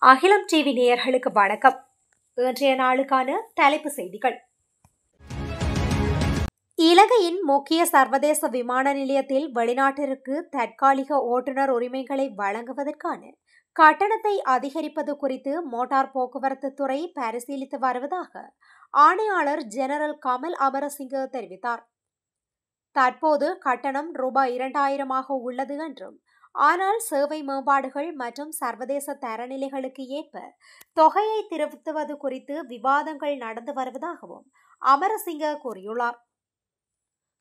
அகிலம் டிவி நேயர்களுக்கு வணக்கம். இன்றைய நாளுக்கான தலைப்பு செய்திகள். இலங்கையின் முக்கிய சர்வதேச விமான நிலையத்தில் வெளிநாட்டிற்கு தற்காலிக ஓட்டுநர் உரிமைகளை வழங்குவதற்கான கட்டணத்தை அதிகரிப்பது குறித்து மோட்டார் போக்குவரத்து துறை பரிசீலித்து வருவதாக ஆணையாளர் ஜெனரல் கமல் அமரசிங்க தெரிவித்தார். தற்போது கட்டணம் ரூபாய் 2000 உள்ளது என்றும், ஆனால் சேவை மேம்பாடுகள் மற்றும் சர்வதேச தரநிலைகளுக்கு ஏற்ப தொகையை திருத்துவது குறித்து விவாதங்கள் நடந்து வருவதாகவும் அமரசிங்க கூறியுள்ளார்.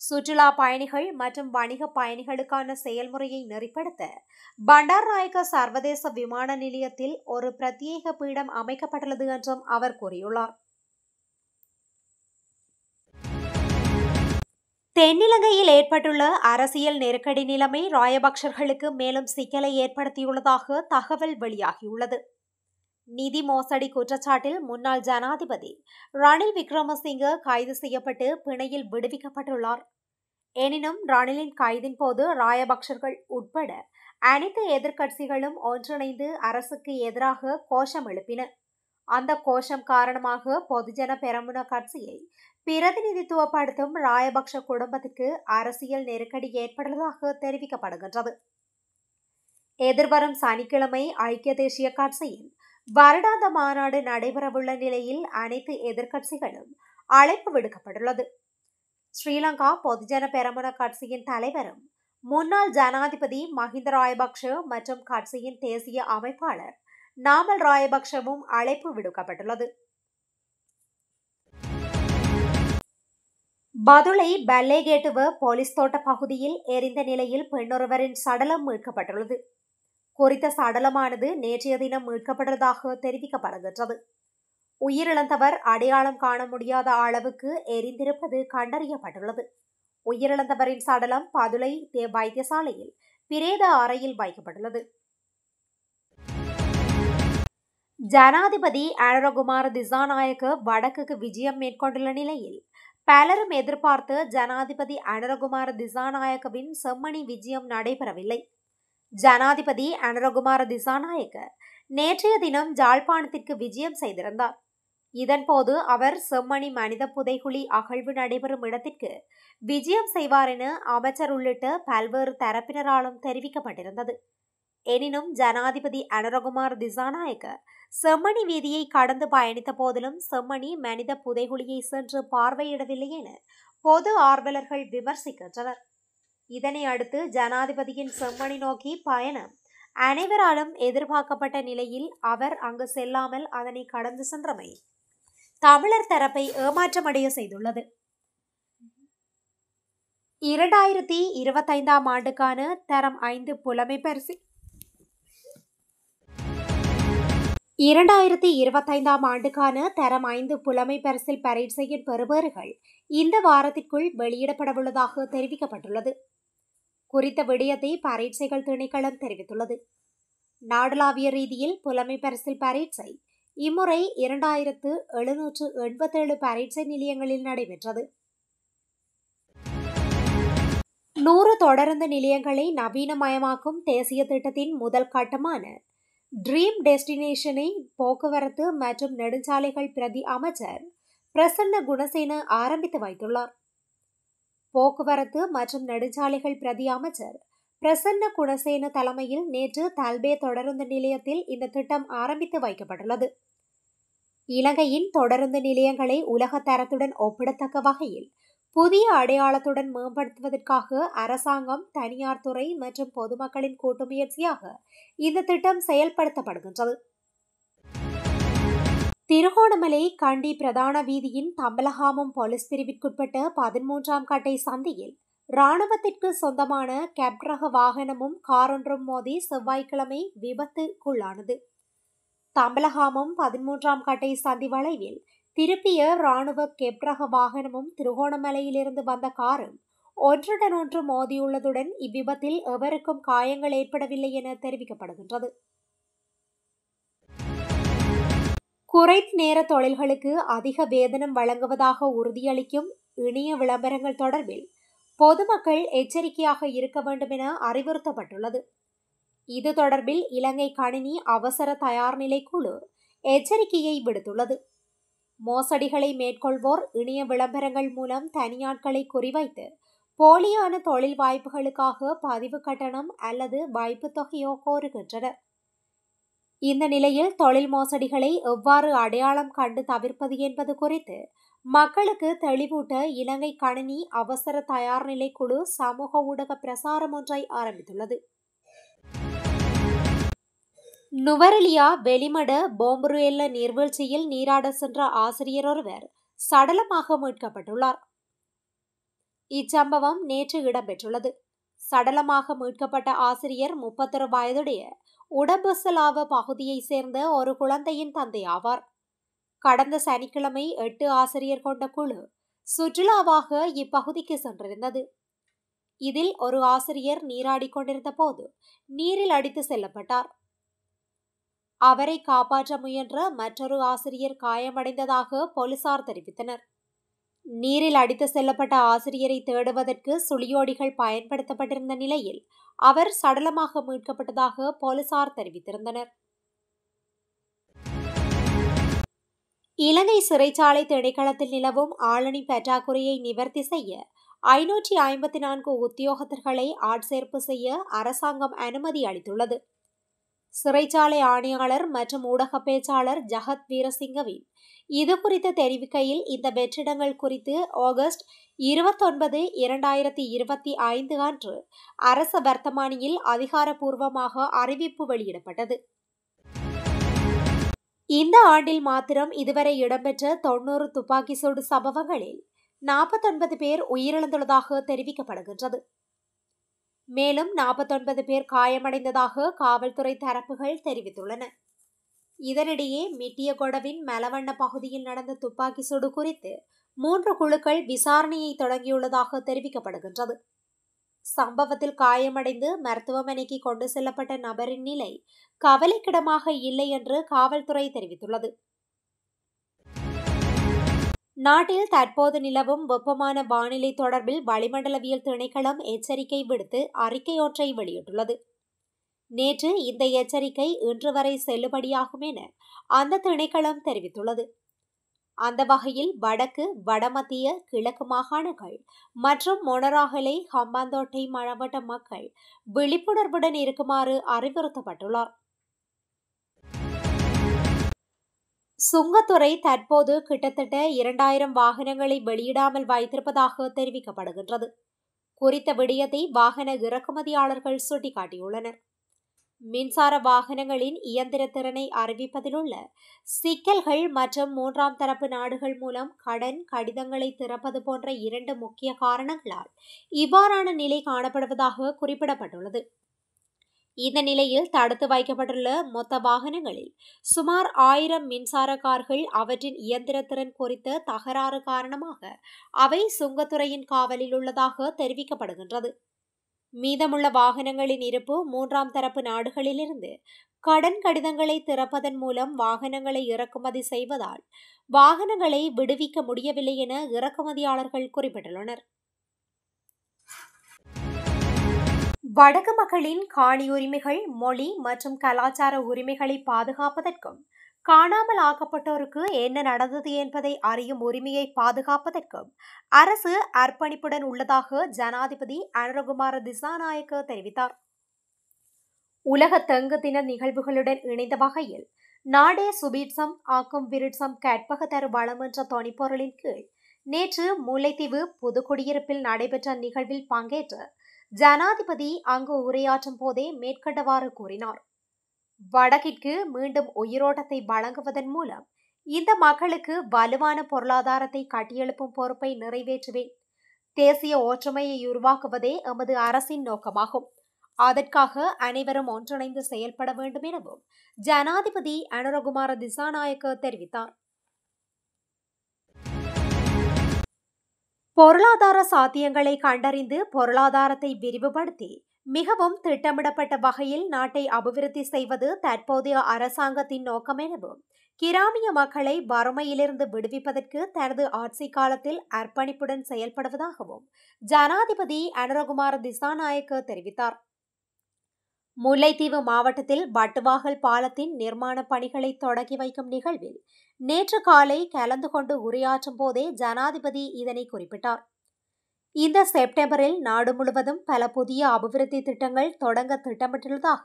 சுற்றுலா பயணிகள் மற்றும் வணிக பயணிகளுக்கான செயல்முறையை நெறிப்படுத்த பண்டார்நாயக்க சர்வதேச விமான நிலையத்தில் ஒரு பிரத்யேக பீடம் அமைக்கப்பட்டுள்ளது என்றும் அவர் கூறியுள்ளார். தென்னிலங்கையில் ஏற்பட்டுள்ள அரசியல் நெருக்கடி நிலைமை ராயபக்சர்களுக்கு மேலும் சிக்கலை ஏற்படுத்தியுள்ளதாக தகவல் வெளியாகியுள்ளது. நிதி மோசடி குற்றச்சாட்டில் முன்னாள் ஜனாதிபதி ரணில் விக்ரமசிங்க கைது செய்யப்பட்டு பிணையில் விடுவிக்கப்பட்டுள்ளார். எனினும் ரணிலின் கைதின் போது ராயபக்சர்கள் உட்பட அனைத்து எதிர்க்கட்சிகளும் ஒன்றிணைந்து அரசுக்கு எதிராக கோஷம் எழுப்பின. அந்த கோஷம் காரணமாக பொதுஜன பெரமுன கட்சியை பிரதிநிதித்துவப்படுத்தும் ராயபக்ஷ குடும்பத்திற்கு அரசியல் நெருக்கடி ஏற்படுவதாக தெரிவிக்கப்படுகின்றது. எதிர்வரும் சனிக்கிழமை ஐக்கிய தேசிய கட்சியின் வருடாந்த மாநாடு நடைபெறவுள்ள நிலையில் அனைத்து எதிர்க்கட்சிகளும் அழைப்பு விடுக்கப்பட்டுள்ளது. ஸ்ரீலங்கா பொதுஜன பெரமுன கட்சியின் தலைவரும் முன்னாள் ஜனாதிபதி மஹிந்த ராயபக்ஷ மற்றும் கட்சியின் தேசிய அமைப்பாளர் நாமல் ராயபக்ஷவும் அழைப்பு விடுக்கப்பட்டுள்ளது. பதுளை பல்லேகேட்டுவ போலீஸ் தோட்ட பகுதியில் எரிந்த நிலையில் பெண்ணொருவரின் சடலம் மீட்கப்பட்டுள்ளது. குறித்த சடலமானது நேற்றைய தினம் மீட்கப்பட்டதாக தெரிவிக்கப்படுகின்றது. உயிரிழந்தவர் அடையாளம் காண முடியாத அளவுக்கு எரிந்திருப்பது கண்டறியப்பட்டுள்ளது. உயிரிழந்தவரின் சடலம் பதுளை வைத்தியசாலையில் பிரேத அறையில் வைக்கப்பட்டுள்ளது. ஜனாதிபதி அனுரகுமார திசாநாயக்க வடக்குக்கு விஜயம் மேற்கொண்டுள்ள நிலையில் பலரும் எதிர்பார்த்த ஜனாதிபதி அனுரகுமார திசாநாயக்கவின் செம்மணி விஜயம் நடைபெறவில்லை. ஜனாதிபதி அனுரகுமார திசாநாயக்க நேற்றைய தினம் யாழ்ப்பாணத்திற்கு விஜயம் செய்திருந்தார். இதன்போது அவர் செம்மணி மனித புதைகுழி அகழ்வு நடைபெறும் இடத்திற்கு விஜயம் செய்வார் என அமைச்சர் உள்ளிட்ட பல்வேறு தரப்பினராலும் தெரிவிக்கப்பட்டிருந்தது. எனினும் ஜனாதிபதி அனுரகுமார திசாநாயக்க செம்மணி வீதியை கடந்து பயணித்த போதிலும் செம்மணி மனித புதைகுழியை சென்று பார்வையிடவில்லை என பொது ஆர்வலர்கள் விமர்சிக்கின்றனர். இதனை அடுத்து ஜனாதிபதியின் செம்மணி நோக்கி பயணம் அனைவராலும் எதிர்பார்க்கப்பட்ட நிலையில் அவர் அங்கு செல்லாமல் அதனை கடந்து சென்றமை தமிழர் தரப்பை ஏமாற்றமடைய செய்துள்ளது. 2025 ஆண்டுக்கான தரம் 5 புலமை பரிசு 2025 ஆண்டுக்கான தரம் 5 புலமை பரிசில் பரீட்சையின் பெறுபேறுகள் இந்த வாரத்திற்குள் வெளியிடப்படவுள்ளதாக தெரிவிக்கப்பட்டுள்ளது. குறித்த விடயத்தை பரீட்சைகள் திணைக்களம் தெரிவித்துள்ளது. நாடளாவிய ரீதியில் புலமை பரிசில் பரீட்சை இம்முறை 2787 பரீட்சை நிலையங்களில் நடைபெற்றது. 100 தொடருந்து நிலையங்களை நவீனமயமாக்கும் தேசிய திட்டத்தின் முதல் கட்டமான ட்ரீம் டெஸ்டினேஷனை போக்குவரத்து மற்றும் நெடுஞ்சாலைகள் பிரதி அமைச்சர் பிரசன்ன குணசேன ஆரம்பித்து வைத்துள்ளார். போக்குவரத்து மற்றும் நெடுஞ்சாலைகள் பிரதி அமைச்சர் பிரசன்ன குணசேன தலைமையில் நேற்று தல்பே தொடருந்து நிலையத்தில் இந்த திட்டம் ஆரம்பித்து வைக்கப்பட்டுள்ளது. இலங்கையின் தொடருந்து நிலையங்களை உலக தரத்துடன் ஒப்பிடத்தக்க வகையில் புதிய அடையாளத்துடன் மேம்படுத்துவதற்காக அரசாங்கம், தனியார் துறை மற்றும் பொதுமக்களின் கூட்டு முயற்சியாக இந்த திட்டம் செயல்படுத்தப்படுகின்றது. திருகோணமலை கண்டி பிரதான வீதியின் தம்பலகாமம் போலீஸ் பிரிவிற்குட்பட்ட 13ஆம் கட்டை சந்தியில் இராணுவத்திற்கு சொந்தமான கேப் ரக வாகனமும் காரொன்றும் மோதி செவ்வாய்க்கிழமை விபத்துக்குள்ளானது. தம்பலகாமம் 13ஆம் கட்டை சந்தி வளைவில் திருப்பிய இராணுவ கேப் ரக வாகனமும் திருகோணமலையிலிருந்து வந்த காரும் ஒன்றுடன் ஒன்று மோதியுள்ளதுடன் இவ்விபத்தில் எவருக்கும் காயங்கள் ஏற்படவில்லை என தெரிவிக்கப்படுகின்றது. குறைந்த நேர தொழில்களுக்கு அதிக வேதனம் வழங்குவதாக உறுதியளிக்கும் இணைய விளம்பரங்கள் தொடர்பில் பொதுமக்கள் எச்சரிக்கையாக இருக்க வேண்டும் என அறிவுறுத்தப்பட்டுள்ளது. இது தொடர்பில் இலங்கை கணினி அவசர தயார்நிலை குழு எச்சரிக்கையை விடுத்துள்ளது. மோசடிகளை மேற்கொள்வோர் இணைய விளம்பரங்கள் மூலம் தனியாட்களை குறிவைத்து போலியான தொழில் வாய்ப்புகளுக்காக பதிவு கட்டணம் அல்லது வைப்புத் தொகையோ கோருகின்றனர். இந்த நிலையில் தொழில் மோசடிகளை எவ்வாறு அடையாளம் கண்டு தவிர்ப்பது என்பது குறித்து மக்களுக்கு தெளிவூட்ட இலங்கை கணினி அவசர தயார்நிலை குழு சமூக ஊடக பிரசாரம் ஒன்றை ஆரம்பித்துள்ளது. நுவரெலியா வெளிமட போம்புருஎல்ல நீர்வீழ்ச்சியில் நீராட சென்ற ஆசிரியர் ஒருவர் சடலமாக மீட்கப்பட்டுள்ளார். இச்சம்பவம் நேற்று இடம்பெற்றுள்ளது. சடலமாக மீட்கப்பட்ட ஆசிரியர் 31 வயதுடைய உடம்புசலாவ பகுதியைச் சேர்ந்த ஒரு குழந்தையின் தந்தை ஆவார். கடந்த சனிக்கிழமை 8 ஆசிரியர் கொண்ட குழு சுற்றுலாவாக இப்பகுதிக்கு சென்றிருந்தது. இதில் ஒரு ஆசிரியர் நீராடிக் கொண்டிருந்த போது நீரில் அடித்து செல்லப்பட்டார். அவரை காப்பாற்ற முயன்ற மற்றொரு ஆசிரியர் காயமடைந்ததாக போலீசார் தெரிவித்தனர். நீரில் அடித்து செல்லப்பட்ட ஆசிரியரை தேடுவதற்கு சுழியோடிகள் பயன்படுத்தப்பட்டிருந்த நிலையில் அவர் சடலமாக மீட்கப்பட்டதாக போலீசார் தெரிவித்திருந்தனர். இலங்கை சிறைச்சாலை திணைக்களத்தில் நிலவும் ஆளணி பற்றாக்குறையை நிவர்த்தி செய்ய 554 உத்தியோகத்தர்களை ஆட்சேர்ப்பு செய்ய அரசாங்கம் அனுமதி அளித்துள்ளது. சிறைச்சாலை ஆணையாளர் மற்றும் ஊடக பேச்சாளர் ஜகத் வீரசிங்கவின் இது குறித்து தெரிவிக்கையில், இந்த வெற்றிடங்கள் குறித்து ஆகஸ்ட் 29, 2025 அன்று அரச வர்த்தமானியில் அதிகாரப்பூர்வமாக அறிவிப்பு வெளியிடப்பட்டது. இந்த ஆண்டில் மாத்திரம் இதுவரை இடம்பெற்ற 90 துப்பாக்கி சூடு சம்பவங்களில் 49 பேர் உயிரிழந்துள்ளதாக தெரிவிக்கப்படுகின்றது. மேலும் 49 பேர் காயமடைந்ததாக காவல்துறை தரப்புகள் தெரிவித்துள்ளன. இதனிடையே மிட்டியகொடவின் மலவண்ண பகுதியில் நடந்த துப்பாக்கி சூடு குறித்து 3 குழுக்கள் விசாரணையை தொடங்கியுள்ளதாக தெரிவிக்கப்படுகின்றது. சம்பவத்தில் காயமடைந்து மருத்துவமனைக்கு கொண்டு செல்லப்பட்ட நபரின் நிலை கவலைக்கிடமாக இல்லை என்று காவல்துறை தெரிவித்துள்ளது. நாட்டில் தற்போது நிலவும் வெப்பமான வானிலை தொடர்பில் வளிமண்டலவியல் திணைக்களம் எச்சரிக்கை விடுத்து அறிக்கை ஒன்றை வெளியிட்டுள்ளது. நேற்று இந்த எச்சரிக்கை இன்று வரை செல்லுபடியாகும் என அந்த திணைக்களம் தெரிவித்துள்ளது. அந்த வகையில் வடக்கு, வடமத்திய, கிழக்கு மாகாணங்கள் மற்றும் மொனராகலை, ஹம்பாந்தோட்டை மாவட்ட மக்கள் விழிப்புணர்வுடன் இருக்குமாறு அறிவுறுத்தப்பட்டுள்ளார். சுங்கத்துறை தற்போது கிட்டத்தட்ட 2000 வாகனங்களை வெளியிடாமல் வைத்திருப்பதாக தெரிவிக்கப்படுகின்றது. குறித்த விடயத்தை வாகன இறக்குமதியாளர்கள் சுட்டிக்காட்டியுள்ளனர். மின்சார வாகனங்களின் இயந்திர திறனை அறிவிப்பதில் உள்ள சிக்கல்கள் மற்றும் 3ஆம் தரப்பு நாடுகள் மூலம் கடன் கடிதங்களை திறப்பது போன்ற 2 முக்கிய காரணங்களால் இவ்வாறான நிலை காணப்படுவதாக குறிப்பிடப்பட்டுள்ளது. இந்த நிலையில் தடுத்து வைக்கப்பட்டுள்ள மொத்த வாகனங்களில் சுமார் 1000 மின்சார கார்கள் அவற்றின் இயந்திரத்திறன் குறித்த தகராறு காரணமாக அவை சுங்கத்துறையின் காவலில் உள்ளதாக தெரிவிக்கப்படுகின்றது. மீதமுள்ள வாகனங்களின் இருப்பு 3ஆம் தரப்பு நாடுகளிலிருந்து கடன் கடிதங்களை திறப்பதன் மூலம் வாகனங்களை இறக்குமதி செய்வதால் வாகனங்களை விடுவிக்க முடியவில்லை என இறக்குமதியாளர்கள் குறிப்பிட்டுள்ளனர். வடக்கு மக்களின் காணி உரிமைகள், மொழி மற்றும் கலாச்சார உரிமைகளை பாதுகாப்பதற்கும் காணாமல் ஆக்கப்பட்டோருக்கு என்ன நடந்தது என்பதை அறியும் உரிமையை பாதுகாப்பதற்கும் அரசு அர்ப்பணிப்புடன் உள்ளதாக ஜனாதிபதி அனுரகுமார திசாநாயக்க தெரிவித்தார். உலக தெங்கு தின நிகழ்வுகளுடன் இணைந்த வகையில் நாடே சுபீட்சம் ஆக்கும் விருட்சம் கற்பகத்தரு வளம் என்ற தொனிப்பொருளின் கீழ் நேற்று முல்லைத்தீவு புதுக்குடியிருப்பில் நடைபெற்ற நிகழ்வில் பங்கேற்று ஜனாதிபதி அங்கு உரையாற்றும் போதே மேற்கண்டவாறு கூறினார். வடக்கிற்கு மீண்டும் உயிரோட்டத்தை வழங்குவதன் மூலம் இந்த மக்களுக்கு வலுவான பொருளாதாரத்தை கட்டியெழுப்பும் பொறுப்பை நிறைவேற்றுவேன். தேசிய ஒற்றுமையை உருவாக்குவதே எமது அரசின் நோக்கமாகும். அதற்காக அனைவரும் ஒன்றிணைந்து செயல்பட வேண்டும் எனவும் ஜனாதிபதி அனுரகுமார திசாநாயக்க தெரிவித்தார். பொருளாதார சாத்தியங்களை கண்டறிந்து பொருளாதாரத்தை விரிவுபடுத்தி மிகவும் திட்டமிடப்பட்ட வகையில் நாட்டை அபிவிருத்தி செய்வது தற்போதைய அரசாங்கத்தின் நோக்கம் எனவும் கிராமிய மக்களை வறுமையிலிருந்து விடுவிப்பதற்கு தனது ஆட்சி காலத்தில் அர்ப்பணிப்புடன் செயல்படுவதாகவும் ஜனாதிபதி அனுரகுமார திசாநாயக்க தெரிவித்தார். முல்லைத்தீவு மாவட்டத்தில் வட்டுவாகல் பாலத்தின் நிர்மாண பணிகளை தொடங்கி வைக்கும் நிகழ்வில் நேற்று காலை கலந்து கொண்டு உரையாற்றும் போதே ஜனாதிபதி இதனை குறிப்பிட்டார். இந்த செப்டம்பரில் நாடு முழுவதும் பல புதிய அபிவிருத்தி திட்டங்கள் தொடங்க திட்டமிட்டுள்ளதாக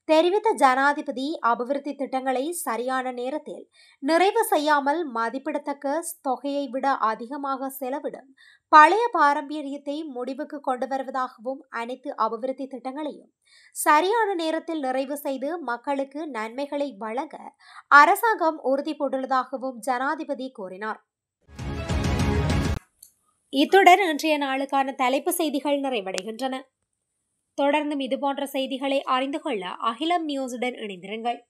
தெரிவித்த ஜனாதிபதி அபிவிருத்தி திட்டங்களை சரியான நேரத்தில் நிறைவு செய்யாமல் மதிப்பிடத்தக்க தொகையை விட அதிகமாக செலவிடும் பழைய பாரம்பரியத்தை முடிவுக்கு கொண்டு வருவதாகவும் அனைத்து அபிவிருத்தி திட்டங்களையும் சரியான நேரத்தில் நிறைவு செய்து மக்களுக்கு நன்மைகளை வழங்க அரசாங்கம் உறுதி பூண்டுள்ளதாகவும் ஜனாதிபதி கூறினார். இத்துடன் இன்றைய நாளுக்கான தலைப்பு செய்திகள் நிறைவடைகின்றன. தொடர்ந்தும் இதுபோன்ற செய்திகளை அறிந்து கொள்ள அகிலம் நியூஸுடன் இணைந்திருங்கள்.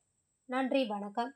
நன்றி, வணக்கம்.